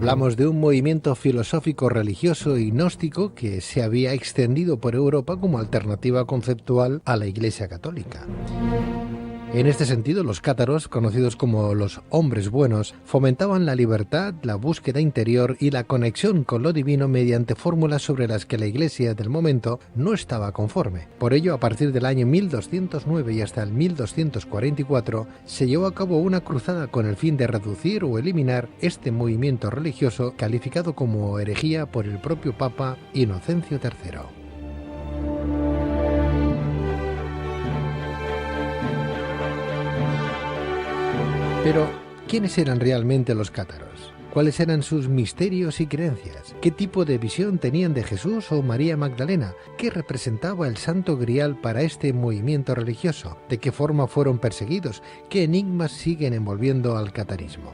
Hablamos de un movimiento filosófico, religioso y gnóstico que se había extendido por Europa como alternativa conceptual a la Iglesia Católica. En este sentido, los cátaros, conocidos como los hombres buenos, fomentaban la libertad, la búsqueda interior y la conexión con lo divino mediante fórmulas sobre las que la Iglesia del momento no estaba conforme. Por ello, a partir del año 1209 y hasta el 1244, se llevó a cabo una cruzada con el fin de reducir o eliminar este movimiento religioso calificado como herejía por el propio Papa Inocencio III. Pero, ¿quiénes eran realmente los cátaros? ¿Cuáles eran sus misterios y creencias? ¿Qué tipo de visión tenían de Jesús o María Magdalena? ¿Qué representaba el Santo Grial para este movimiento religioso? ¿De qué forma fueron perseguidos? ¿Qué enigmas siguen envolviendo al catarismo?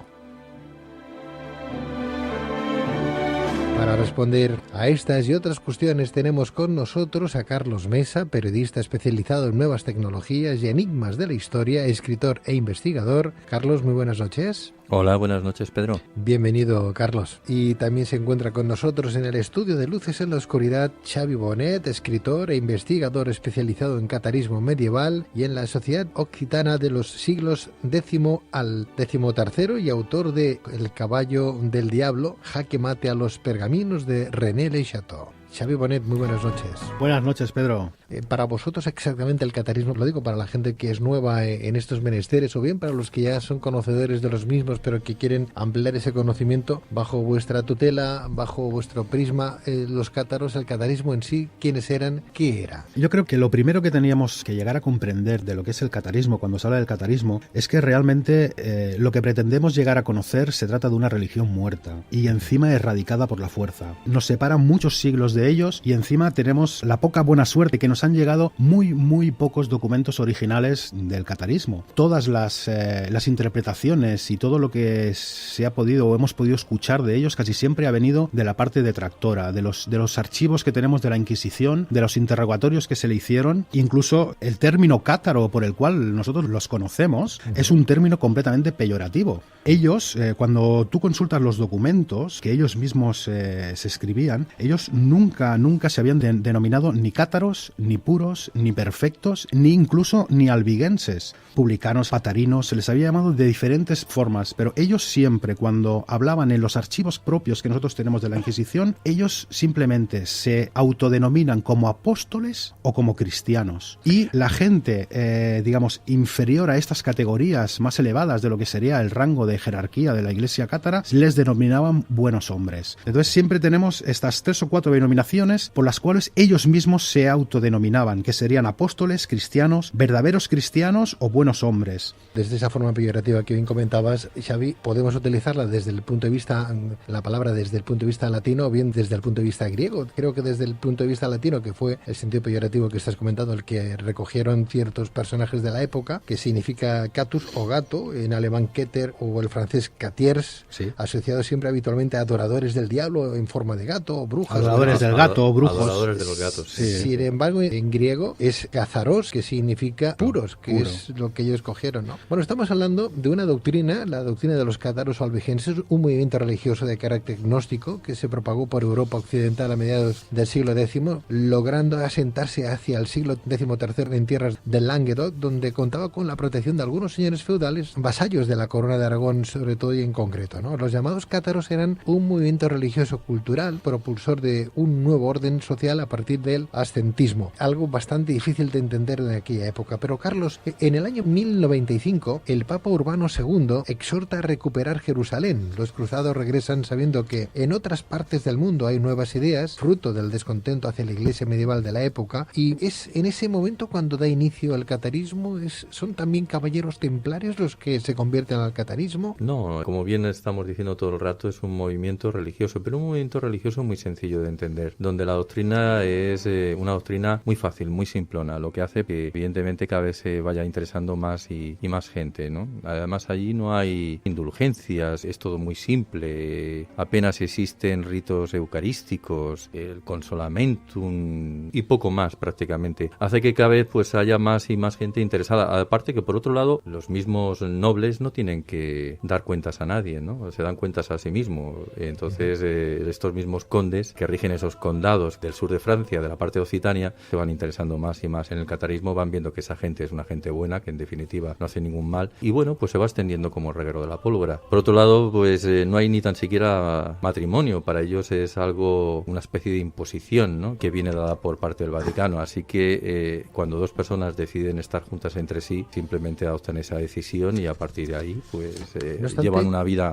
Para responder a estas y otras cuestiones tenemos con nosotros a Carlos Mesa, periodista especializado en nuevas tecnologías y enigmas de la historia, escritor e investigador. Carlos, muy buenas noches. Hola, buenas noches, Pedro. Bienvenido, Carlos. Y también se encuentra con nosotros en el estudio de Luces en la Oscuridad Xavi Bonet, escritor e investigador especializado en catarismo medieval y en la sociedad occitana de los siglos X al XIII y autor de El caballo del diablo, jaque mate a los pergaminos de René Le Chateau. Xavi Bonet, muy buenas noches. Buenas noches, Pedro. Para vosotros exactamente el catarismo, lo digo para la gente que es nueva en estos menesteres o bien para los que ya son conocedores de los mismos pero que quieren ampliar ese conocimiento bajo vuestra tutela, bajo vuestro prisma, los cátaros, el catarismo en sí, ¿quiénes eran? ¿Qué era? Yo creo que lo primero que teníamos que llegar a comprender de lo que es el catarismo, cuando se habla del catarismo, es que realmente lo que pretendemos llegar a conocer se trata de una religión muerta y encima erradicada por la fuerza. Nos separan muchos siglos de ellos y encima tenemos la poca buena suerte que nos han llegado muy pocos documentos originales del catarismo. Todas las interpretaciones y todo lo que se ha podido o hemos podido escuchar de ellos casi siempre ha venido de la parte detractora, de los archivos que tenemos de la Inquisición, de los interrogatorios que se le hicieron. Incluso el término cátaro por el cual nosotros los conocemos es un término completamente peyorativo. Ellos, cuando tú consultas los documentos que ellos mismos se escribían, ellos nunca se habían denominado ni cátaros, ni puros, ni perfectos, ni incluso ni albigenses. Publicanos, patarinos, se les había llamado de diferentes formas, pero ellos siempre, cuando hablaban en los archivos propios que nosotros tenemos de la Inquisición, ellos simplemente se autodenominan como apóstoles o como cristianos. Y la gente, digamos, inferior a estas categorías más elevadas de lo que sería el rango de jerarquía de la Iglesia cátara, les denominaban buenos hombres. Entonces siempre tenemos estas 3 o 4 denominaciones por las cuales ellos mismos se autodenominaban, que serían apóstoles, cristianos, verdaderos cristianos o buenos hombres. Desde esa forma peyorativa que bien comentabas, Xavi, podemos utilizarla desde el punto de vista, la palabra desde el punto de vista latino o bien desde el punto de vista griego. Creo que desde el punto de vista latino, que fue el sentido peyorativo que estás comentando, el que recogieron ciertos personajes de la época, que significa catus o gato, en alemán keter o el francés catiers, sí, asociado siempre habitualmente a adoradores del diablo en forma de gato o brujas. Adoradores del gato o brujos. Adoradores de los gatos, sí. Sin embargo, en griego es kazaros, que significa puros, que puro, es lo que ellos cogieron, ¿no? Bueno, estamos hablando de una doctrina, la doctrina de los cátaros o albigenses, un movimiento religioso de carácter gnóstico que se propagó por Europa occidental a mediados del siglo X, logrando asentarse hacia el siglo XIII en tierras del Languedoc, donde contaba con la protección de algunos señores feudales, vasallos de la corona de Aragón, sobre todo y en concreto, ¿no? Los llamados cátaros eran un movimiento religioso cultural propulsor de un nuevo orden social a partir del ascentismo, algo bastante difícil de entender en aquella época. Pero Carlos, en el año 1095, el Papa Urbano II exhorta a recuperar Jerusalén. Los cruzados regresan sabiendo que en otras partes del mundo hay nuevas ideas, fruto del descontento hacia la iglesia medieval de la época, y es en ese momento cuando da inicio al catarismo. ¿Son también caballeros templarios los que se convierten al catarismo? No, como bien estamos diciendo todo el rato, es un movimiento religioso, pero un movimiento religioso muy sencillo de entender, donde la doctrina es una doctrina manera muy fácil, muy simplona, lo que hace que evidentemente cada vez se vaya interesando más y más gente, ¿no? Además allí no hay indulgencias, es todo muy simple, apenas existen ritos eucarísticos, el consolamentum y poco más prácticamente. Hace que cada vez pues haya más y más gente interesada. Aparte que por otro lado los mismos nobles no tienen que dar cuentas a nadie, ¿no? Se dan cuentas a sí mismos. Entonces estos mismos condes que rigen esos condados del sur de Francia, de la parte de Occitania, se van interesando más y más en el catarismo, van viendo que esa gente es una gente buena, que en definitiva no hace ningún mal, y bueno, pues se va extendiendo como el reguero de la pólvora. Por otro lado, pues no hay ni tan siquiera matrimonio, para ellos es algo, una especie de imposición, ¿no? Que viene dada por parte del Vaticano, así que cuando dos personas deciden estar juntas entre sí, simplemente adoptan esa decisión y a partir de ahí pues no obstante, llevan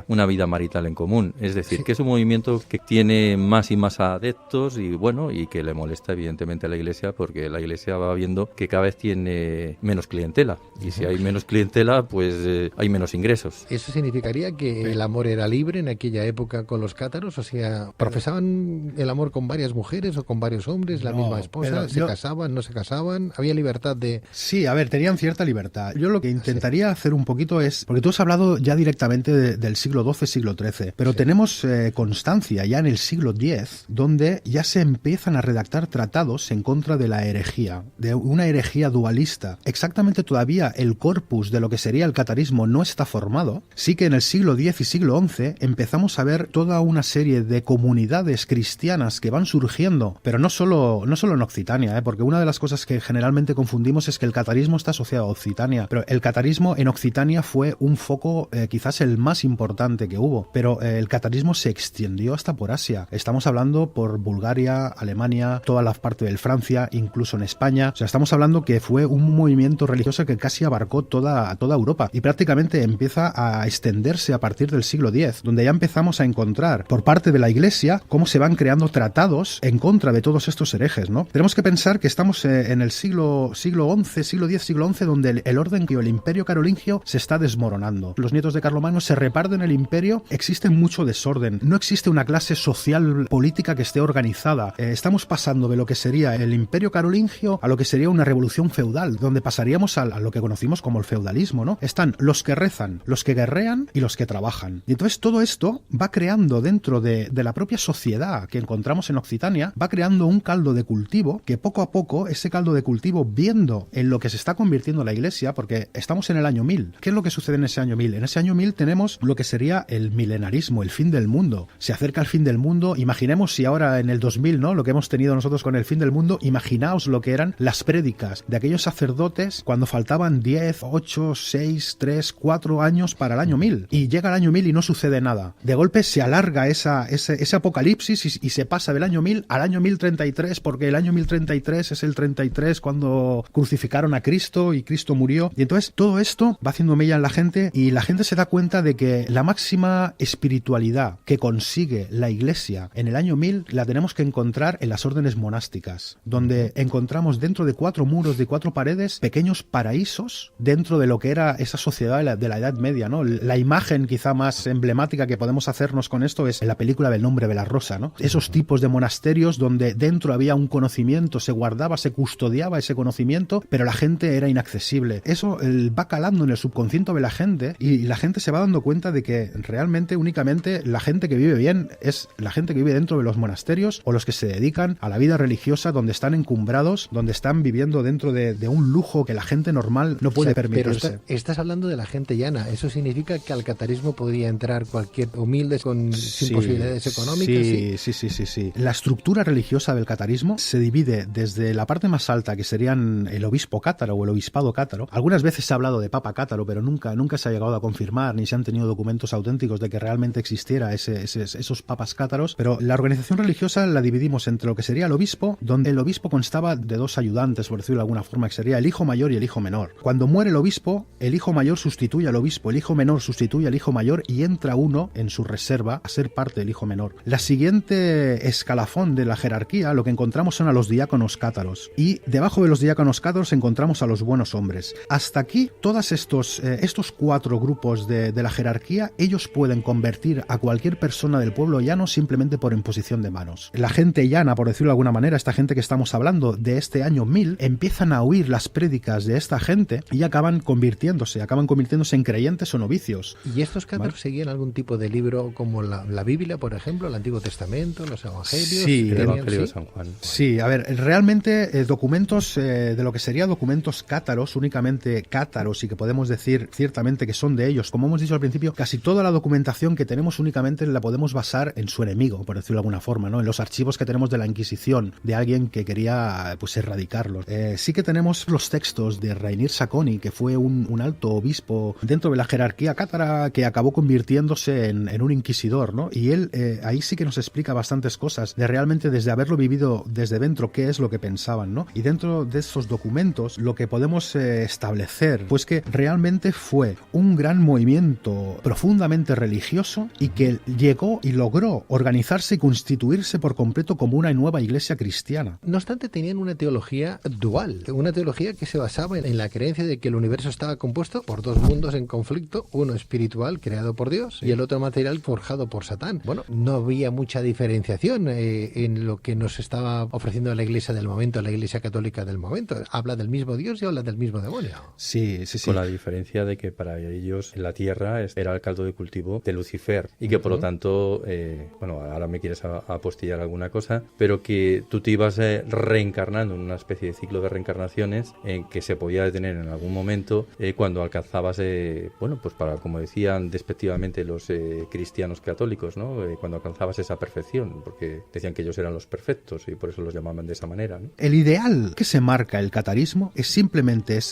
una vida marital en común. Es decir, que es un movimiento que tiene más y más adeptos y bueno, y que le molesta evidentemente a la Iglesia, porque la Iglesia va viendo que cada vez tiene menos clientela, y si hay menos clientela pues hay menos ingresos. ¿Eso significaría que el amor era libre en aquella época con los cátaros? O sea, ¿profesaban el amor con varias mujeres o con varios hombres, la misma esposa? ¿Se casaban, no se casaban? ¿Había libertad de...? Sí, a ver, tenían cierta libertad. Yo lo que intentaría hacer un poquito es... Porque tú has hablado ya directamente del siglo XII, siglo XIII, pero tenemos constancia ya en el siglo X, donde ya se empiezan a redactar tratados en contra de la herejía, de una herejía dualista. Exactamente todavía el corpus de lo que sería el catarismo no está formado. Sí que en el siglo X y siglo XI empezamos a ver toda una serie de comunidades cristianas que van surgiendo, pero no solo en Occitania, porque una de las cosas que generalmente confundimos es que el catarismo está asociado a Occitania, pero el catarismo en Occitania fue un foco quizás el más importante que hubo, pero el catarismo se extendió hasta por Asia. Estamos hablando por Bulgaria, Alemania, toda la parte de Francia, incluso en España. O sea, estamos hablando que fue un movimiento religioso que casi abarcó toda Europa y prácticamente empieza a extenderse a partir del siglo X, donde ya empezamos a encontrar por parte de la Iglesia cómo se van creando tratados en contra de todos estos herejes, ¿no? Tenemos que pensar que estamos en el siglo XI, siglo X, siglo XI, donde el orden o el imperio carolingio se está desmoronando. Los nietos de Carlomagno se reparten el imperio, existe mucho desorden, no existe una clase social política que esté organizada. Estamos pasando de lo que sería el imperio carolingio a lo que sería una revolución feudal, donde pasaríamos a lo que conocimos como el feudalismo, ¿no? Están los que rezan, los que guerrean y los que trabajan. Y entonces todo esto va creando dentro de la propia sociedad que encontramos en Occitania, va creando un caldo de cultivo que poco a poco, ese caldo de cultivo, viendo en lo que se está convirtiendo la Iglesia, porque estamos en el año 1000. ¿Qué es lo que sucede en ese año 1000? En ese año 1000 tenemos lo que sería el milenarismo, el fin del mundo. Se acerca el fin del mundo. Imaginemos si ahora en el 2000, ¿no? Lo que hemos tenido nosotros con el fin del mundo, imaginaos lo que eran las prédicas de aquellos sacerdotes cuando faltaban 10, 8, 6, 3, 4 años para el año 1000. Y llega el año 1000 y no sucede nada. De golpe se alarga ese apocalipsis y se pasa del año 1000 al año 1033, porque el año 1033 es el 33 cuando crucificaron a Cristo y Cristo murió. Y entonces todo esto va haciendo mella en la gente y la gente se da cuenta de que la máxima espiritualidad que consigue la Iglesia en el año 1000 la tenemos que encontrar en las órdenes monásticas, donde encontramos dentro de 4 muros, de 4 paredes, pequeños paraísos dentro de lo que era esa sociedad de la Edad Media, ¿no? La imagen quizá más emblemática que podemos hacernos con esto es en la película del Nombre de la Rosa, ¿no? Esos tipos de monasterios donde dentro había un conocimiento, se guardaba, se custodiaba ese conocimiento, pero la gente era inaccesible. Eso va calando en el subconsciente de la gente y la gente se va dando cuenta de que realmente únicamente la gente que vive bien es la gente que vive dentro de los monasterios o los que se dedican a la vida religiosa, donde están encumbrados, donde están viviendo dentro de un lujo que la gente normal no puede permitirse. Pero estás hablando de la gente llana. ¿Eso significa que al catarismo podría entrar cualquier humilde sin posibilidades económicas? Sí. La estructura religiosa del catarismo se divide desde la parte más alta, que serían el obispo cátaro o el obispado cátaro. Algunas veces se ha hablado de papa cátaro, pero nunca se ha llegado a confirmar ni se han tenido documentos auténticos de que realmente existiera esos papas cátaros. Pero la organización religiosa la dividimos entre lo que sería el obispo, donde el obispo constaba de 2 ayudantes, por decirlo de alguna forma, que sería el hijo mayor y el hijo menor. Cuando muere el obispo, el hijo mayor sustituye al obispo, el hijo menor sustituye al hijo mayor y entra uno en su reserva a ser parte del hijo menor. La siguiente escalafón de la jerarquía, lo que encontramos son a los diáconos cátaros, y debajo de los diáconos cátaros encontramos a los buenos hombres. Hasta aquí, todos estos 4 grupos de la jerarquía, ellos pueden convertir a cualquier persona del pueblo llano simplemente por imposición de manos. La gente llana, por decirlo de alguna manera, esta gente que estamos hablando de este año 1000, empiezan a oír las prédicas de esta gente y acaban convirtiéndose en creyentes o novicios. ¿Y estos cátaros seguían algún tipo de libro como la Biblia, por ejemplo, el Antiguo Testamento, los Evangelios? Sí, el Evangelio de San Juan. Sí, a ver, realmente documentos de lo que sería documentos cátaros, únicamente cátaros, y que podemos decir ciertamente que son de ellos, como hemos dicho al principio, casi toda la documentación que tenemos únicamente la podemos basar en su enemigo, por decirlo de alguna forma, ¿no? En los archivos que tenemos de la Inquisición, de alguien que quería pues erradicarlos. Sí que tenemos los textos de Rainier Sacconi, que fue un alto obispo dentro de la jerarquía cátara que acabó convirtiéndose en un inquisidor, ¿no? Y él ahí sí que nos explica bastantes cosas de realmente desde haberlo vivido desde dentro qué es lo que pensaban, ¿no? Y dentro de esos documentos lo que podemos establecer pues que realmente fue un gran movimiento profundamente religioso y que llegó y logró organizarse y constituirse por completo como una nueva iglesia cristiana. No obstante, tenían una teología dual, una teología que se basaba en la creencia de que el universo estaba compuesto por dos mundos en conflicto, uno espiritual creado por Dios y el otro material forjado por Satán. Bueno, no había mucha diferenciación en lo que nos estaba ofreciendo la iglesia del momento, la iglesia católica del momento. Habla del mismo Dios y habla del mismo demonio. Sí. Con la diferencia de que para ellos la tierra era el caldo de cultivo de Lucifer y que por lo tanto, bueno, ahora me quieres apostillar alguna cosa, pero que tú te ibas reencarnando en una especie de ciclo de reencarnaciones en que se podía detener en algún momento cuando alcanzabas, bueno, pues para, como decían despectivamente los cristianos católicos, ¿no? Cuando alcanzabas esa perfección, porque decían que ellos eran los perfectos y por eso los llamaban de esa manera, ¿no? El ideal que se marca el catarismo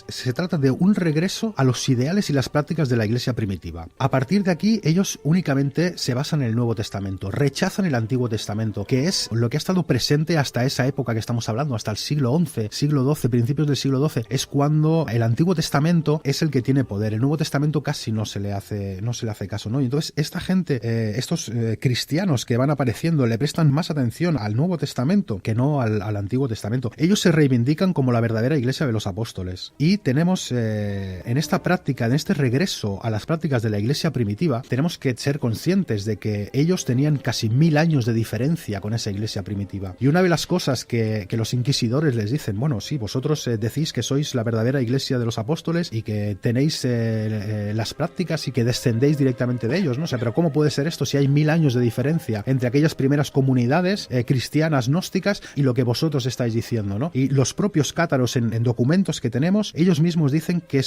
se trata de un regreso a los ideales y las prácticas de la iglesia primitiva. A partir de aquí, ellos únicamente se basan en el Nuevo Testamento, rechazan el Antiguo Testamento, que es lo que ha estado presente hasta esa época que estamos hablando, hasta el siglo XI, siglo XII, principios del siglo XII, es cuando el Antiguo Testamento es el que tiene poder. El Nuevo Testamento casi no se le hace caso, ¿no? Y entonces esta gente, estos cristianos que van apareciendo, le prestan más atención al Nuevo Testamento que no al Antiguo Testamento. Ellos se reivindican como la verdadera iglesia de los apóstoles. Y tenemos en esta práctica, en este regreso a las prácticas de la iglesia primitiva, tenemos que ser conscientes de que ellos tenían casi 1000 años de diferencia con esa iglesia primitiva. Y una de las cosas que los inquisidores les dicen, bueno, sí, vosotros decís que sois la verdadera iglesia de los apóstoles y que tenéis las prácticas y que descendéis directamente de ellos, ¿no? O sea, pero ¿cómo puede ser esto si hay 1000 años de diferencia entre aquellas primeras comunidades cristianas gnósticas y lo que vosotros estáis diciendo, ¿no? Y los propios cátaros en documentos que tenemos, ellos mismos dicen que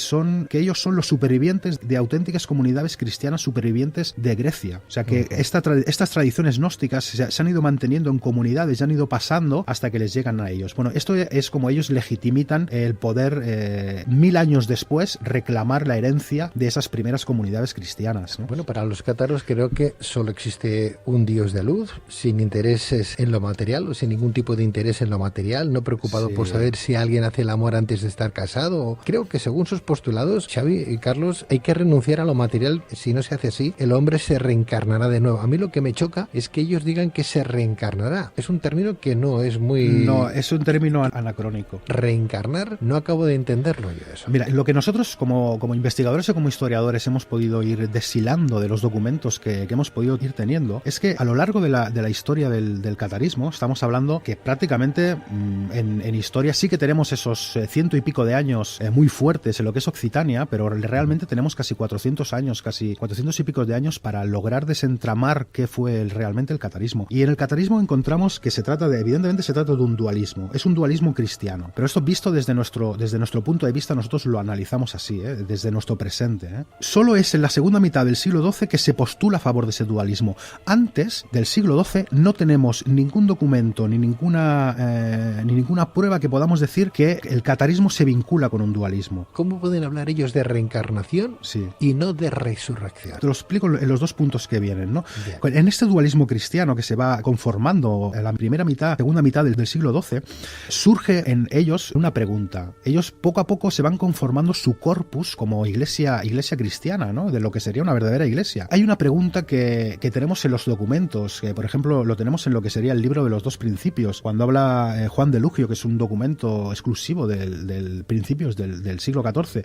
ellos son los supervivientes de auténticas comunidades cristianas supervivientes de Grecia. O sea que estas tradiciones gnósticas se han ido manteniendo en comunidades, ya han ido pasando hasta que les llegan a ellos. Bueno, esto es como ellos legitimitan el poder 1000 años después reclamar la herencia de esas primeras comunidades cristianas, ¿no? Bueno, para los cátaros creo que solo existe un Dios de luz, sin intereses en lo material o sin ningún tipo de interés en lo material, no preocupado por saber si alguien hace el amor antes de estar casado. Creo que según sus postulados, Xavi y Carlos, hay que renunciar a lo material. Si no se hace así, el hombre se reencarnará de nuevo. A mí lo que me choca es que ellos digan que se reencarnará. Es un término que no es muy... No, es un término anacrónico. Reencarnar, no acabo de entenderlo yo eso. Mira, lo que nosotros como investigadores y como historiadores hemos podido ir deshilando de los documentos que hemos podido ir teniendo, es que a lo largo de la historia del catarismo, estamos hablando que prácticamente en historia sí que tenemos esos 100 y pico de años muy fuertes en lo que es Occitania, pero realmente tenemos casi 400 y pico de años para lograr desentramar qué fue realmente el catarismo. Y en el catarismo encontramos que evidentemente se trata de un dualismo, es un dualismo cristiano, pero esto visto desde nuestro punto de vista, nosotros lo analizamos así, desde nuestro presente. Solo es en la segunda mitad del siglo XII que se postula a favor de ese dualismo. Antes del siglo XII no tenemos ningún documento ni ninguna prueba que podamos decir que el catarismo se vincula con un dualismo. ¿Cómo pueden hablar ellos de reencarnación y no de resurrección? Te lo explico en los dos puntos que vienen, ¿no? En este dualismo cristiano que se va conformando en la segunda mitad del siglo XII, surge en ellos una pregunta. Ellos poco a poco se van conformando su corpus como iglesia cristiana, ¿no? De lo que sería una verdadera iglesia. Hay una pregunta que tenemos en los documentos, que por ejemplo lo tenemos en lo que sería el libro de los dos principios, cuando habla Juan de Lugio, que es un documento exclusivo del principios del siglo XIV.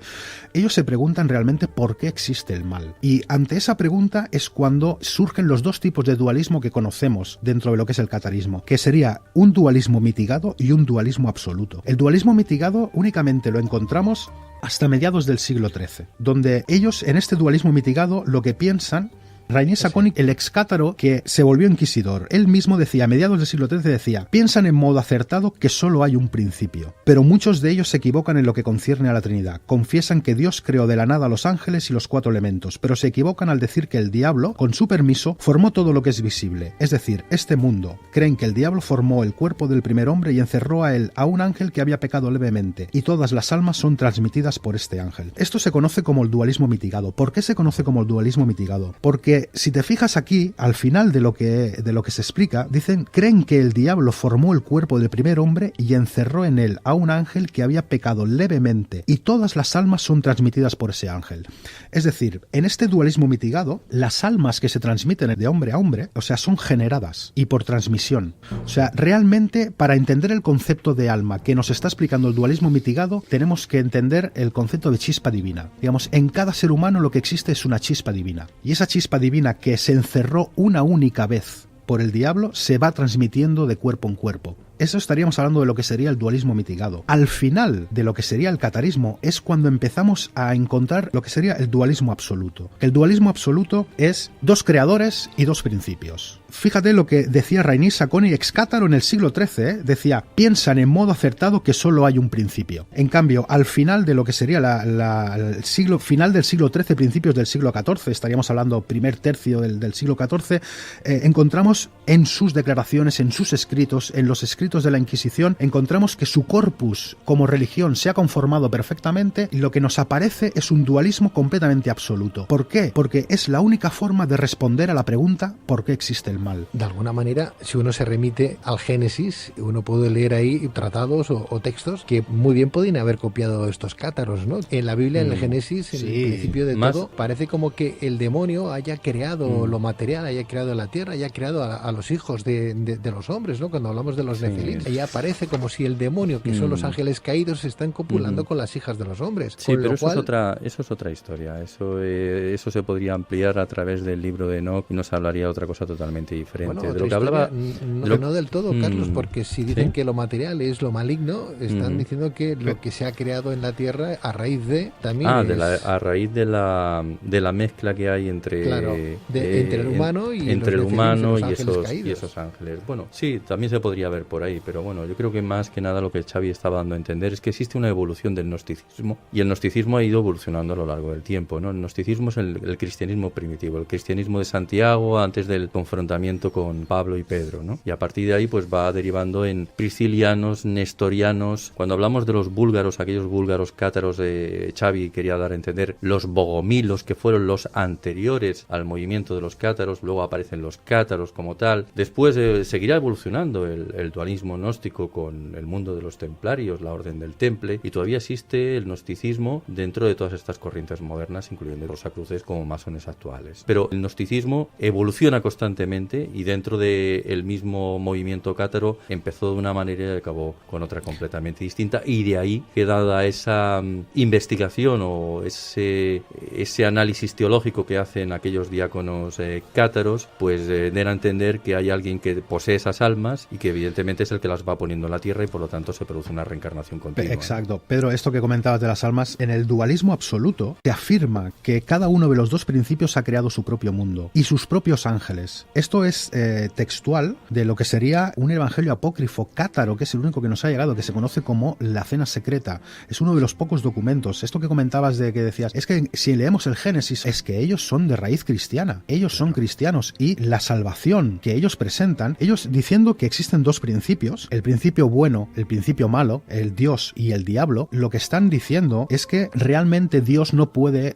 Ellos se preguntan realmente por qué existe el mal. mal. Y ante esa pregunta es cuando surgen los dos tipos de dualismo que conocemos dentro de lo que es el catarismo, que sería un dualismo mitigado y un dualismo absoluto. El dualismo mitigado únicamente lo encontramos hasta mediados del siglo XIII, donde ellos en este dualismo mitigado lo que piensan, Rainier Saconi, el excátaro que se volvió inquisidor, él mismo decía, a mediados del siglo XIII decía, piensan en modo acertado que solo hay un principio, pero muchos de ellos se equivocan en lo que concierne a la Trinidad, confiesan que Dios creó de la nada a los ángeles y los 4 elementos, pero se equivocan al decir que el diablo, con su permiso, formó todo lo que es visible, es decir, este mundo. Creen que el diablo formó el cuerpo del primer hombre y encerró a él, a un ángel que había pecado levemente, y todas las almas son transmitidas por este ángel. Esto se conoce como el dualismo mitigado. ¿Por qué se conoce como el dualismo mitigado? Porque si te fijas aquí, al final de lo que se explica, dicen, creen que el diablo formó el cuerpo del primer hombre y encerró en él a un ángel que había pecado levemente, y todas las almas son transmitidas por ese ángel. Es decir, en este dualismo mitigado, las almas que se transmiten de hombre a hombre, o sea, son generadas y por transmisión. O sea, realmente, para entender el concepto de alma que nos está explicando el dualismo mitigado, tenemos que entender el concepto de chispa divina. Digamos, en cada ser humano lo que existe es una chispa divina. Y esa chispa divina que se encerró una única vez por el diablo se va transmitiendo de cuerpo en cuerpo. Eso estaríamos hablando de lo que sería el dualismo mitigado. Al final de lo que sería el catarismo es cuando empezamos a encontrar lo que sería el dualismo absoluto. El dualismo absoluto es 2 creadores y 2 principios. Fíjate lo que decía Rainier Saconi, excátaro en el siglo XIII, decía, piensan en modo acertado que solo hay un principio. En cambio, al final de lo que sería el siglo final del siglo XIII, principios del siglo XIV, estaríamos hablando primer tercio del siglo XIV, encontramos en sus declaraciones, en sus escritos, en los escritos de la Inquisición, encontramos que su corpus como religión se ha conformado perfectamente y lo que nos aparece es un dualismo completamente absoluto. ¿Por qué? Porque es la única forma de responder a la pregunta ¿por qué existe el mal? De alguna manera, si uno se remite al Génesis, uno puede leer ahí tratados o textos que muy bien podrían haber copiado estos cátaros, ¿no? En la Biblia, en el Génesis, en el principio de todo, parece como que el demonio haya creado lo material, haya creado la tierra, haya creado a los hijos de los hombres, ¿no? Cuando hablamos de los Nefilim, ella aparece como si el demonio, que son los ángeles caídos, se están copulando con las hijas de los hombres. Sí, pero eso es otra historia. Eso se podría ampliar a través del libro de Enoch y nos hablaría de otra cosa totalmente diferente. Bueno, de lo que hablaba... No del todo, Carlos, porque si dicen que lo material es lo maligno, están diciendo que lo que se ha creado en la tierra a raíz de también a raíz de la mezcla que hay entre entre el humano y esos ángeles. Bueno, sí, también se podría ver por ahí, pero bueno, yo creo que más que nada lo que Xavi estaba dando a entender es que existe una evolución del gnosticismo y el gnosticismo ha ido evolucionando a lo largo del tiempo, ¿no? El gnosticismo es el cristianismo primitivo, el cristianismo de Santiago antes del confrontamiento con Pablo y Pedro, ¿no? Y a partir de ahí pues va derivando en priscilianos, nestorianos. Cuando hablamos de los búlgaros, aquellos búlgaros cátaros de Xavi quería dar a entender los bogomilos, que fueron los anteriores al movimiento de los cátaros, luego aparecen los cátaros como tal. Después seguirá evolucionando el dualismo gnóstico con el mundo de los templarios, la orden del temple, y todavía existe el gnosticismo dentro de todas estas corrientes modernas, incluyendo los rosacruces como masones actuales. Pero el gnosticismo evoluciona constantemente y dentro del mismo movimiento cátaro empezó de una manera y acabó con otra completamente distinta, y de ahí que dada esa investigación o ese análisis teológico que hacen aquellos diáconos cátaros, pues den a entender que hay alguien que posee esas almas y que evidentemente es el que las va poniendo en la tierra y por lo tanto se produce una reencarnación continua. Exacto. Pedro, esto que comentabas de las almas, en el dualismo absoluto se afirma que cada uno de los 2 principios ha creado su propio mundo y sus propios ángeles. Esto es textual de lo que sería un evangelio apócrifo cátaro, que es el único que nos ha llegado, que se conoce como la cena secreta. Es uno de los pocos documentos. Esto que comentabas de que decías, es que si leemos el Génesis, es que ellos son de raíz cristiana. Ellos son cristianos y la salvación que ellos presentan, ellos diciendo que existen 2 principios, el principio bueno, el principio malo, el Dios y el diablo, lo que están diciendo es que realmente Dios no puede,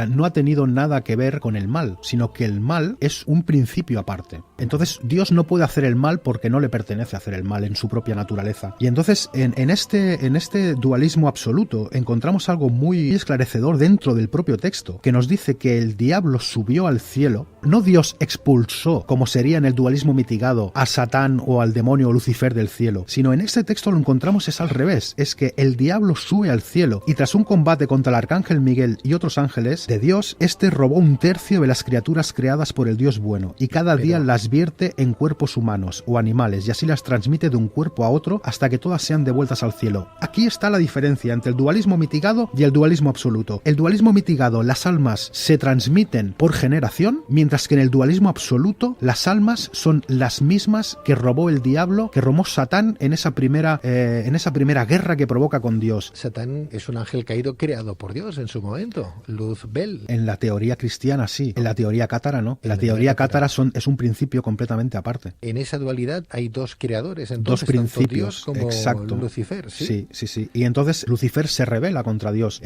no ha tenido nada que ver con el mal, sino que el mal es un principio aparte. Entonces Dios no puede hacer el mal porque no le pertenece hacer el mal en su propia naturaleza. Y entonces en este dualismo absoluto encontramos algo muy esclarecedor dentro del propio texto, que nos dice que el diablo subió al cielo, no Dios expulsó, como sería en el dualismo mitigado, a Satán o al demonio o Lucifer del cielo, sino en este texto lo encontramos es al revés, es que el diablo sube al cielo y tras un combate contra el arcángel Miguel y otros ángeles de Dios, este robó 1/3 de las criaturas creadas por el Dios bueno y cada día las vierte en cuerpos humanos o animales y así las transmite de un cuerpo a otro hasta que todas sean devueltas al cielo. Aquí está la diferencia entre el dualismo mitigado y el dualismo absoluto. El dualismo mitigado, las almas se transmiten por generación, mientras que en el dualismo absoluto las almas son las mismas que robó el diablo, que robó Satán en esa primera guerra que provoca con Dios. Satán es un ángel caído creado por Dios en su momento, Luzbel. En la teoría cristiana sí, en la teoría cátara no. En la teoría cátara es un principio completamente aparte. En esa dualidad hay dos creadores, entonces, dos principios, tanto Dios como exacto. Lucifer. Sí. Y entonces Lucifer se rebela contra Dios.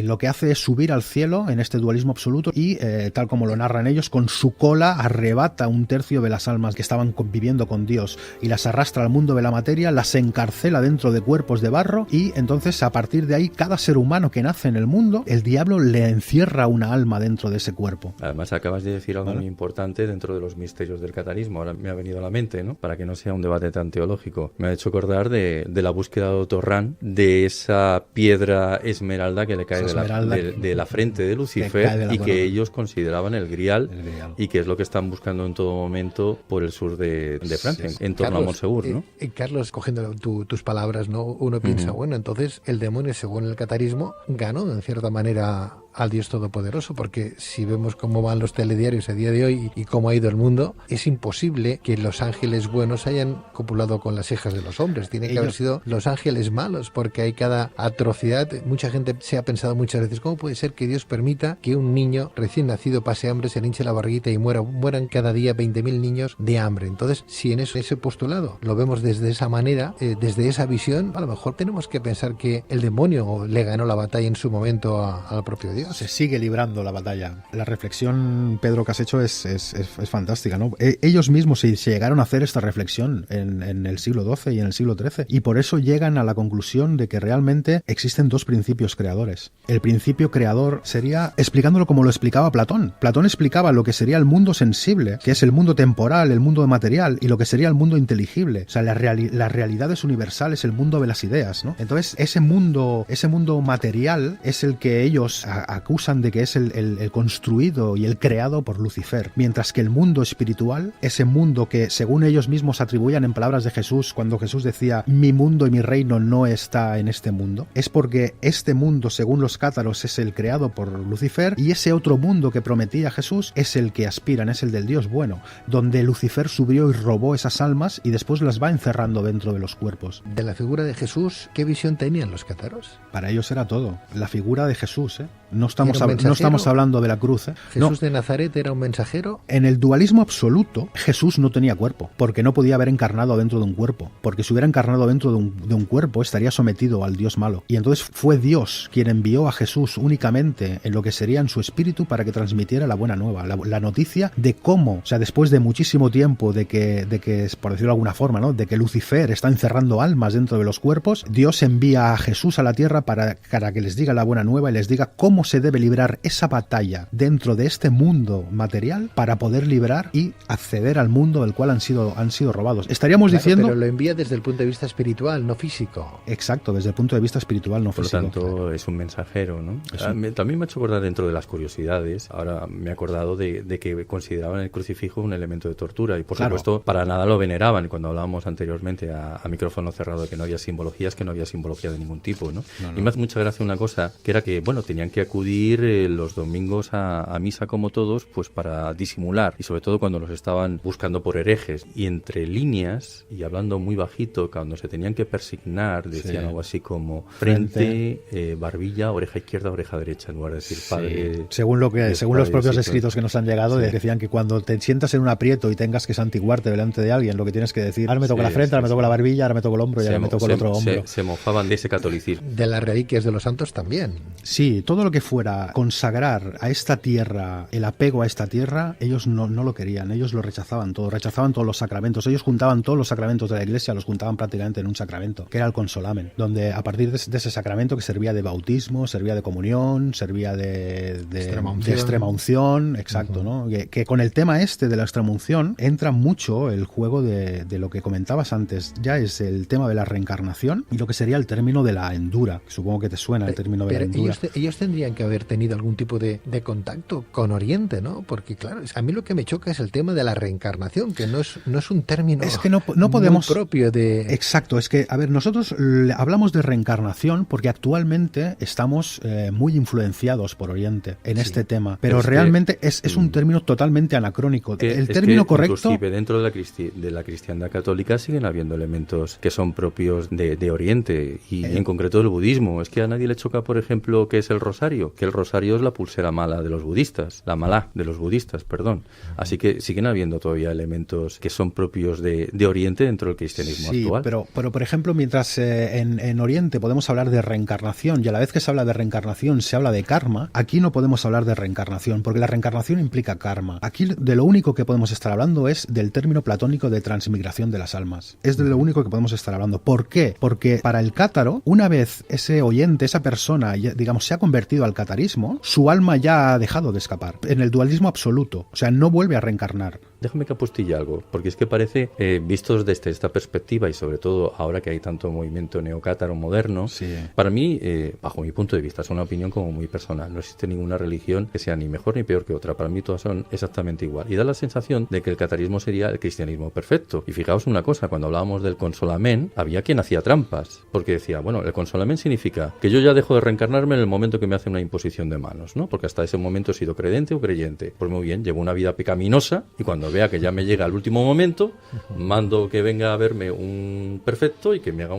Lo que hace es subir al cielo en este dualismo absoluto y, tal como lo narran ellos, con su cola arrebata 1/3 de las almas que estaban conviviendo con Dios y las arrastra al mundo de la materia, las encarcela dentro de cuerpos de barro y entonces a partir de ahí cada ser humano que nace en el mundo, el diablo le encierra una alma dentro de ese cuerpo. Además acabas de decir algo muy importante dentro de los misterios del catarismo. Ahora me ha venido a la mente, ¿no? Para que no sea un debate tan teológico. Me ha hecho acordar de la búsqueda de Otto Rahn, de esa piedra esmeralda que le cae de la frente de Lucifer y que ellos consideraban el grial y que es lo que están buscando en todo momento por el sur de Francia, en torno a Montsegur, ¿no? Carlos, cogiendo tus palabras, ¿no? Uno piensa, bueno, entonces el demonio, según el catarismo, ganó en cierta manera al Dios Todopoderoso, porque si vemos cómo van los telediarios a día de hoy y cómo ha ido el mundo, es imposible que los ángeles buenos hayan copulado con las hijas de los hombres. Tiene que haber sido los ángeles malos, porque hay cada atrocidad. Mucha gente se ha pensado muchas veces, ¿cómo puede ser que Dios permita que un niño recién nacido pase hambre, se le hinche la barriguita y mueran cada día 20.000 niños de hambre? Entonces, si en ese postulado lo vemos desde esa manera, desde esa visión, a lo mejor tenemos que pensar que el demonio le ganó la batalla en su momento al propio Dios. Se sigue librando la batalla. La reflexión, Pedro, que has hecho es fantástica, ¿no? Ellos mismos se llegaron a hacer esta reflexión en el siglo XII y en el siglo XIII, y por eso llegan a la conclusión de que realmente existen dos principios creadores. El principio creador sería, explicándolo como lo explicaba Platón. Platón explicaba lo que sería el mundo sensible, que es el mundo temporal, el mundo material, y lo que sería el mundo inteligible. O sea, las realidades universales, el mundo de las ideas, ¿no? Entonces, ese mundo material es el que ellos acusan de que es el construido y el creado por Lucifer, mientras que el mundo espiritual, ese mundo que según ellos mismos atribuían en palabras de Jesús, cuando Jesús decía mi mundo y mi reino no está en este mundo, es porque este mundo, según los cátaros, es el creado por Lucifer, y ese otro mundo que prometía Jesús es el que aspiran, es el del Dios bueno, donde Lucifer subió y robó esas almas y después las va encerrando dentro de los cuerpos. De la figura de Jesús, ¿qué visión tenían los cátaros? Para ellos era todo, la figura de Jesús, No estamos hablando de la cruz. ¿Jesús de Nazaret era un mensajero? En el dualismo absoluto, Jesús no tenía cuerpo, porque no podía haber encarnado dentro de un cuerpo, porque si hubiera encarnado dentro de un cuerpo estaría sometido al Dios malo. Y entonces fue Dios quien envió a Jesús únicamente en lo que sería en su espíritu para que transmitiera la buena nueva, la noticia de cómo, o sea, después de muchísimo tiempo de que, por decirlo de alguna forma, ¿no?, de que Lucifer está encerrando almas dentro de los cuerpos, Dios envía a Jesús a la tierra para que les diga la buena nueva y les diga cómo se debe librar esa batalla dentro de este mundo material para poder librar y acceder al mundo del cual han sido robados. Estaríamos diciendo... Pero lo envía desde el punto de vista espiritual, no físico. Exacto, desde el punto de vista espiritual, no físico. Por lo tanto, es un mensajero, ¿no? También me ha hecho acordar dentro de las curiosidades, ahora me he acordado de que consideraban el crucifijo un elemento de tortura y por supuesto para nada lo veneraban. Y cuando hablábamos anteriormente a micrófono cerrado de que no había simbologías, que no había simbología de ningún tipo, ¿no? Y me hace mucha gracia una cosa, que era que, bueno, tenían que acudir los domingos a misa como todos, pues para disimular, y sobre todo cuando los estaban buscando por herejes, y entre líneas, y hablando muy bajito, cuando se tenían que persignar, decían algo así como frente, barbilla, oreja izquierda, oreja derecha, en lugar de decir padre. Según los propios escritos que nos han llegado, decían que cuando te sientas en un aprieto y tengas que santiguarte delante de alguien, lo que tienes que decir, ahora me toco la frente, ahora me toco la barbilla, ahora me toco el hombro y ahora me toco el otro hombro. Se mofaban de ese catolicismo. De las reliquias de los santos también. Sí, todo lo que fuera consagrar a esta tierra, el apego a esta tierra, ellos no lo querían, ellos lo rechazaban todos los sacramentos, ellos juntaban todos los sacramentos de la Iglesia, los juntaban prácticamente en un sacramento, que era el consolamen, donde a partir de ese sacramento, que servía de bautismo, servía de comunión, servía de extrema unción, exacto, ¿no? Que con el tema de la extrema unción entra mucho el juego de lo que comentabas antes, ya es el tema de la reencarnación y lo que sería el término de la hendura. Supongo que te suena el término de la hendura. Ellos tendrían que haber tenido algún tipo de contacto con Oriente, ¿no? Porque claro, a mí lo que me choca es el tema de la reencarnación, que no es un término es que no podemos, muy propio de... Exacto, es que, a ver, nosotros hablamos de reencarnación porque actualmente estamos muy influenciados por Oriente en este tema, pero realmente es un término totalmente anacrónico. El término correcto... Inclusive dentro de la cristiandad católica siguen habiendo elementos que son propios de Oriente y en concreto del budismo. Es que a nadie le choca, por ejemplo, ¿qué es el rosario? Que el rosario es la pulsera mala de los budistas, la malá de los budistas, perdón. Así que siguen habiendo todavía elementos que son propios de Oriente dentro del cristianismo actual. Pero por ejemplo, mientras en Oriente podemos hablar de reencarnación y a la vez que se habla de reencarnación se habla de karma, aquí no podemos hablar de reencarnación porque la reencarnación implica karma. Aquí de lo único que podemos estar hablando es del término platónico de transmigración de las almas. Es de lo único que podemos estar hablando. ¿Por qué? Porque para el cátaro, una vez ese oyente, esa persona, digamos, se ha convertido al catarismo, su alma ya ha dejado de escapar. En el dualismo absoluto. O sea, no vuelve a reencarnar. Déjame que apostille algo, porque es que parece, vistos desde esta perspectiva y sobre todo ahora que hay tanto movimiento neocátaro moderno, para mí, bajo mi punto de vista, es una opinión como muy personal, no existe ninguna religión que sea ni mejor ni peor que otra, para mí todas son exactamente igual, y da la sensación de que el catarismo sería el cristianismo perfecto, y fijaos una cosa, cuando hablábamos del consolamen, había quien hacía trampas, porque decía, bueno, el consolamen significa que yo ya dejo de reencarnarme en el momento que me hace una imposición de manos, ¿no? Porque hasta ese momento he sido credente o creyente, pues muy bien, llevo una vida pecaminosa, y cuando vea que ya me llega al último momento, mando que venga a verme un perfecto y que me haga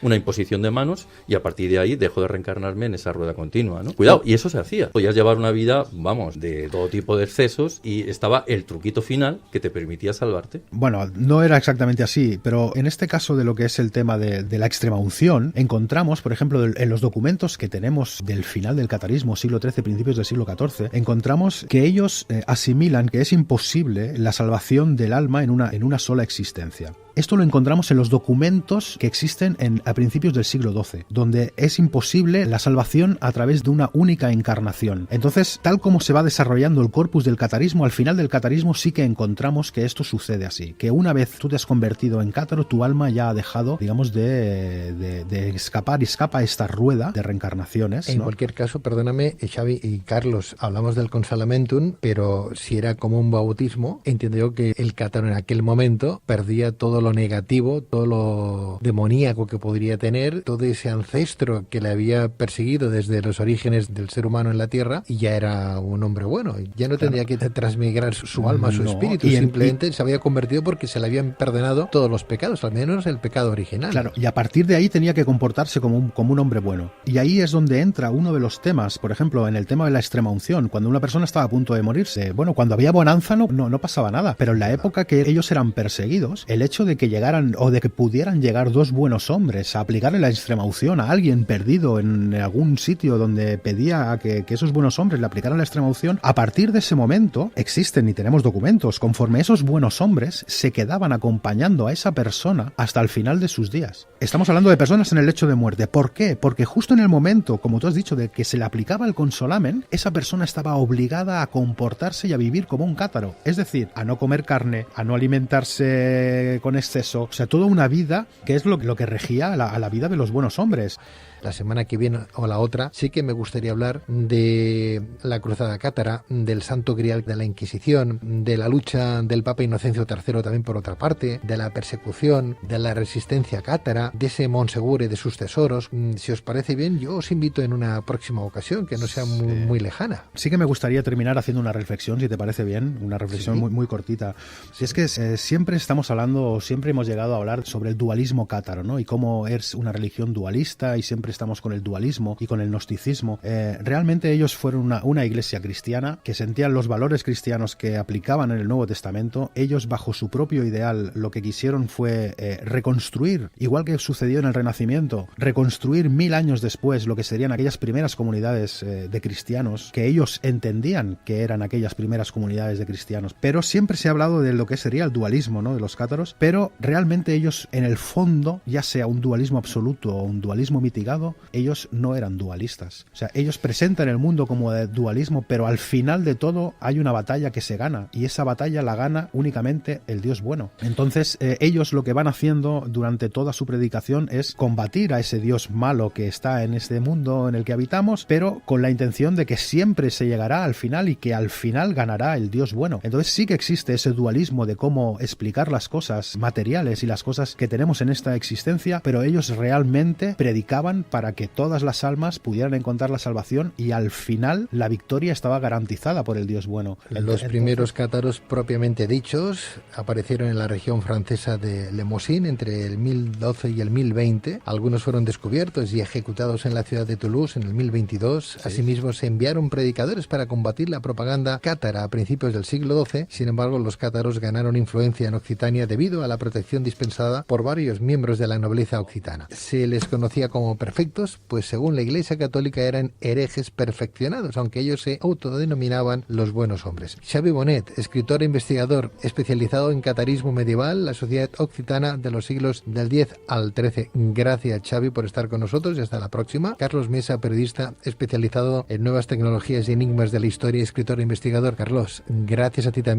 una imposición de manos y a partir de ahí dejo de reencarnarme en esa rueda continua, ¿no? Cuidado, y eso se hacía. Podías llevar una vida, vamos, de todo tipo de excesos y estaba el truquito final que te permitía salvarte. Bueno, no era exactamente así, pero en este caso de lo que es el tema de la extrema unción, encontramos, por ejemplo, en los documentos que tenemos del final del catarismo, siglo XIII, principios del siglo XIV, encontramos que ellos asimilan que es imposible la salvación del alma en una sola existencia. Esto lo encontramos en los documentos que existen a principios del siglo XII, donde es imposible la salvación a través de una única encarnación. Entonces, tal como se va desarrollando el corpus del catarismo, al final del catarismo sí que encontramos que esto sucede así, que una vez tú te has convertido en cátaro, tu alma ya ha dejado, digamos, de escapar y escapa a esta rueda de reencarnaciones, En ¿no? cualquier caso, perdóname, Xavi y Carlos, hablamos del consolamentum, pero si era como un bautismo, entiendo yo que el cátaro en aquel momento perdía todo lo negativo, todo lo demoníaco que podría tener, todo ese ancestro que le había perseguido desde los orígenes del ser humano en la Tierra, y ya era un hombre bueno. Ya no tendría que transmigrar su alma, su espíritu, simplemente se había convertido porque se le habían perdonado todos los pecados, al menos el pecado original. Claro, y a partir de ahí tenía que comportarse como un hombre bueno. Y ahí es donde entra uno de los temas, por ejemplo, en el tema de la extrema unción, cuando una persona estaba a punto de morirse. Bueno, cuando había bonanza no pasaba nada, pero en la época que ellos eran perseguidos, el hecho de que llegaran o de que pudieran llegar dos buenos hombres a aplicarle la extrema unción a alguien perdido en algún sitio donde pedía que esos buenos hombres le aplicaran la extrema unción, a partir de ese momento existen y tenemos documentos conforme esos buenos hombres se quedaban acompañando a esa persona hasta el final de sus días. Estamos hablando de personas en el lecho de muerte. ¿Por qué? Porque justo en el momento, como tú has dicho, de que se le aplicaba el consolamen, esa persona estaba obligada a comportarse y a vivir como un cátaro, es decir, a no comer carne, a no alimentarse con exceso, o sea, toda una vida que es lo que regía a la vida de los buenos hombres. La semana que viene o la otra sí que me gustaría hablar de la Cruzada Cátara, del Santo Grial de la Inquisición, de la lucha del Papa Inocencio III también por otra parte, de la persecución, de la resistencia cátara, de ese Monsegur y de sus tesoros. Si os parece bien, yo os invito en una próxima ocasión, que no sea muy lejana. Sí que me gustaría terminar haciendo una reflexión, si te parece bien, una reflexión muy cortita. Si es que siempre estamos hablando, siempre hemos llegado a hablar sobre el dualismo cátaro, ¿no? Y cómo es una religión dualista y siempre estamos con el dualismo y con el gnosticismo. Realmente ellos fueron una iglesia cristiana que sentían los valores cristianos que aplicaban en el Nuevo Testamento. Ellos, bajo su propio ideal, lo que quisieron fue reconstruir, igual que sucedió en el Renacimiento, reconstruir 1000 años después lo que serían aquellas primeras comunidades de cristianos, que ellos entendían que eran aquellas primeras comunidades de cristianos. Pero siempre se ha hablado de lo que sería el dualismo, ¿no?, de los cátaros, pero realmente ellos, en el fondo, ya sea un dualismo absoluto o un dualismo mitigado, ellos no eran dualistas. O sea, ellos presentan el mundo como de dualismo, pero al final de todo hay una batalla que se gana, y esa batalla la gana únicamente el Dios bueno. Entonces, ellos lo que van haciendo durante toda su predicación es combatir a ese Dios malo que está en este mundo en el que habitamos, pero con la intención de que siempre se llegará al final y que al final ganará el Dios bueno. Entonces sí que existe ese dualismo de cómo explicar las cosas materiales y las cosas que tenemos en esta existencia, pero ellos realmente predicaban para que todas las almas pudieran encontrar la salvación, y al final la victoria estaba garantizada por el Dios bueno. Los primeros cátaros propiamente dichos aparecieron en la región francesa de Lemosín entre el 1012 y el 1020. Algunos fueron descubiertos y ejecutados en la ciudad de Toulouse en el 1022. Sí. Asimismo, se enviaron predicadores para combatir la propaganda cátara a principios del siglo XII. Sin embargo, los cátaros ganaron influencia en Occitania debido a la protección dispensada por varios miembros de la nobleza occitana. Se les conocía como perfectos, pues según la Iglesia Católica eran herejes perfeccionados, aunque ellos se autodenominaban los buenos hombres. Xavi Bonet, escritor e investigador especializado en catarismo medieval, la sociedad occitana de los siglos del X al XIII. Gracias, Xavi, por estar con nosotros y hasta la próxima. Carlos Mesa, periodista especializado en nuevas tecnologías y enigmas de la historia, escritor e investigador. Carlos, gracias a ti también.